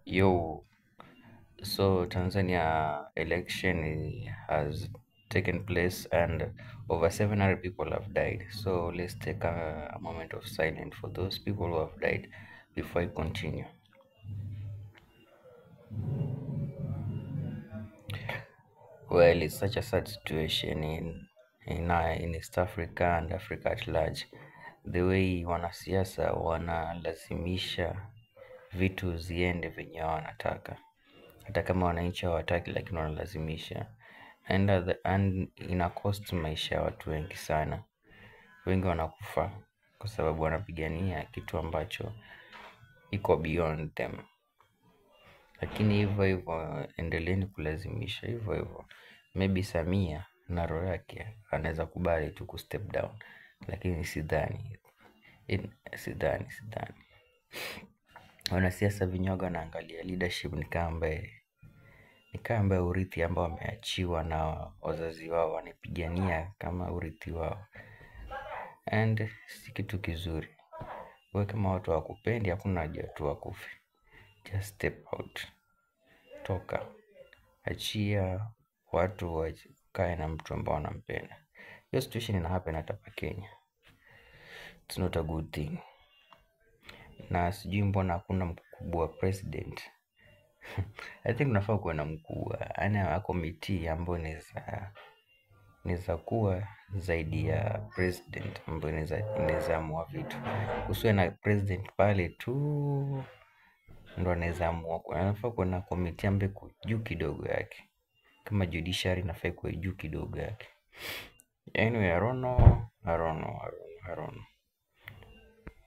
Yo, so Tanzania election has taken place and over 700 people have died. So let's take a moment of silence for those people who have died before I continue. Well, it's such a sad situation in East Africa and Africa at large. The way wanasiasa wanalazimisha vitu ziende venye wanataka, hata kama wananchi hawataki, lakini wanalazimisha and ina cost maisha ya watu wengi sana. Wengi wanakufa kwa sababu wanapigania kitu ambacho iko beyond them. Lakini hivyo hivyo endeleeni kulazimisha hivyo hivyo. Maybe Samia na roho yake anaweza kubali tu ku step down, lakini sidhani. Wanasiasa vinyoga wanaangalia leadership ni kama urithi ambao wameachiwa na wazazi wao, wanapigania kama urithi wao, and si kitu kizuri. Wewe kama watu hawakupendi, hakuna haja tu wakufe. Just step out, toka, achia watu wakae na mtu ambao wanampenda. Hiyo situation ina happen hata hapa Kenya. It's not a good thing. Na sijui mbona hakuna mkubwa wa president. I think unafaa kuwa na mkubwa, ana committee ambayo inaweza kuwa zaidi ya president, ambayo inaweza amua vitu. Usiwe na president pale tu ndo anaweza amua. Anafaa kuwa na committee ambayo iko juu kidogo yake, kama judiciary inafaa kuwa juu kidogo yake. Anyway, I don't know.